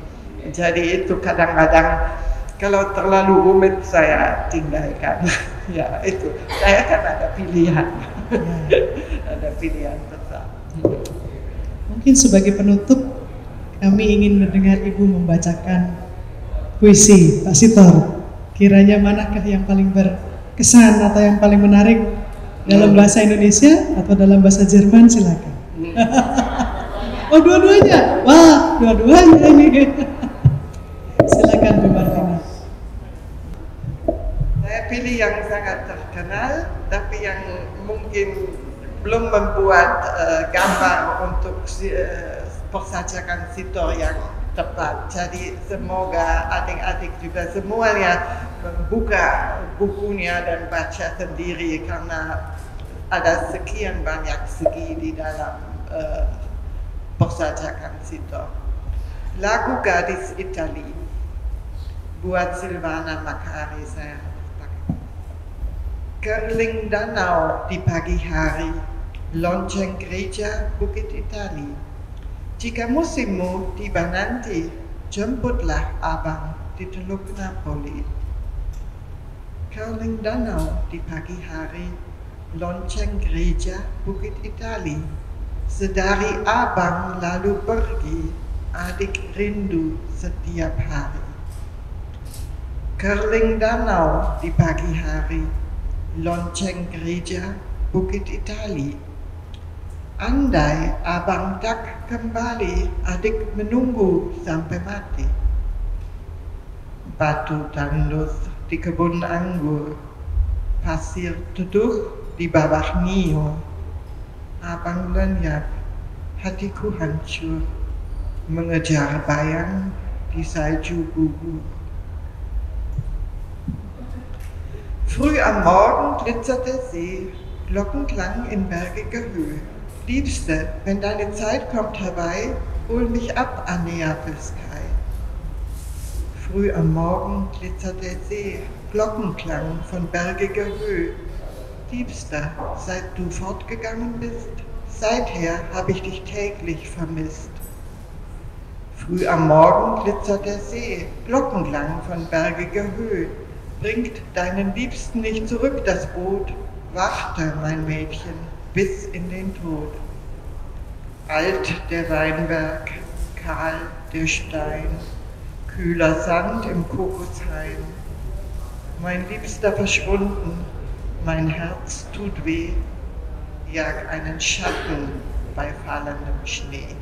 S2: Jadi itu kadang-kadang kalau terlalu rumit saya tinggalkan. Ya itu, saya kan ada pilihan. Ada pilihan besar.
S1: Mungkin sebagai penutup kami ingin mendengar Ibu membacakan puisi Pak Sitor. Kiranya manakah yang paling berkesan atau yang paling menarik dalam bahasa Indonesia atau dalam bahasa Jerman, silakan. Oh, dua-duanya. Wah, dua-duanya ini. Silakan Bu Martina.
S2: Saya pilih yang sangat terkenal, tapi yang mungkin belum membuat gambar untuk persajakan Sitor yang tepat. Jadi semoga adik-adik juga semuanya membuka bukunya dan baca sendiri, karena ada sekian banyak segi di dalam persajakan Sitor. Lagu Gadis Itali buat Silvana Makari, saya pakai. Kerling danau di pagi hari, lonceng gereja Bukit Itali. Jika musimmu tiba nanti, jemputlah abang di Teluk Napoli. Kerling danau di pagi hari, lonceng gereja Bukit Itali. Sedari abang lalu pergi, adik rindu setiap hari. Kerling danau di pagi hari, lonceng gereja Bukit Itali. Andai abang tak kembali, adik menunggu sampai mati. Batu tandus di kebun anggur, pasir teduh di bawah Nio. Abang lenyap, hatiku hancur, mengejar bayang di salju gugur. Früh am Morgen glitzert der See, Glockenklang in bergiger Höhe. Liebste, wenn deine Zeit kommt herbei, hol mich ab an Neapels Kai. Früh am Morgen glitzert der See, Glockenklang von bergiger Höhe. Liebster, seit du fortgegangen bist, seither habe ich dich täglich vermisst. Früh am Morgen glitzert der See, Glockenklang von bergiger Höhe. Bringt deinen Liebsten nicht zurück das Boot, warte, mein Mädchen, bis in den Tod. Alt der Weinberg, kahl der Stein, kühler Sand im Kokoshain. Mein Liebster verschwunden, mein Herz tut weh, jag einen Schatten bei fallendem Schnee.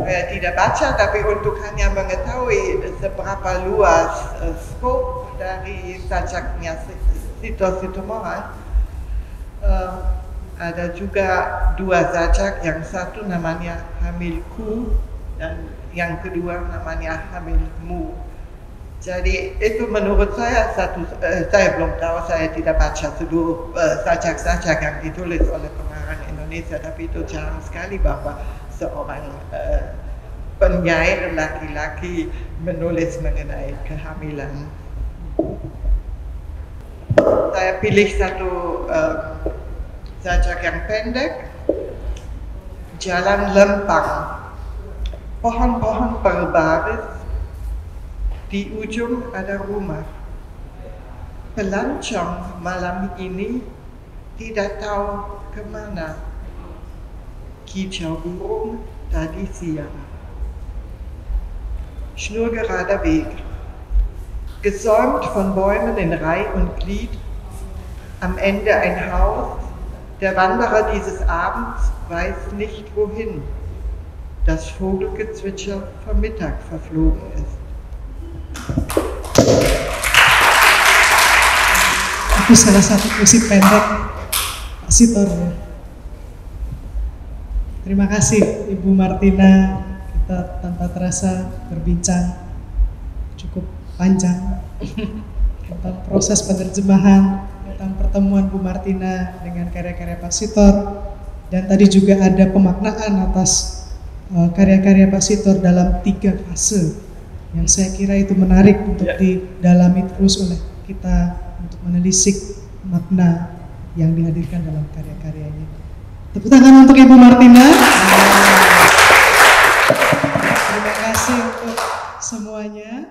S2: Saya tidak baca, tapi untuk hanya mengetahui seberapa luas skop dari sajaknya Sito Situmorang, ada juga dua sajak, yang satu namanya Hamilku dan yang kedua namanya Hamilmu. Jadi itu menurut saya saya belum tahu, saya tidak baca seluruh sajak-sajak yang ditulis oleh pengarang Indonesia, tapi itu jarang sekali bahwa seorang penyair laki-laki menulis mengenai kehamilan. Saya pilih satu sajak yang pendek. Jalan lempang, pohon-pohon berbaris, di ujung ada rumah. Pelancong malam ini tidak tahu kemana. Kicau burung tadi siang. Schnurgerader Weg, gesäumt von Bäumen in Reih und Glied, am Ende ein Haus. Der Wanderer dieses Abends weiß nicht wohin. Das Vogelgezwitscher vom Mittag verflogen ist.
S1: Itu salah satu puisi pendek Pak Sitor. Terima kasih Ibu Martina, kita tanpa terasa berbincang cukup panjang tentang proses penerjemahan, tentang pertemuan Bu Martina dengan karya-karya Pak Sitor, dan tadi juga ada pemaknaan atas karya-karya Pak Sitor dalam 3 fase yang saya kira itu menarik untuk didalami terus oleh kita untuk menelisik makna yang dihadirkan dalam karya-karyanya. Tepuk tangan untuk Ibu Martina. Terima kasih untuk semuanya.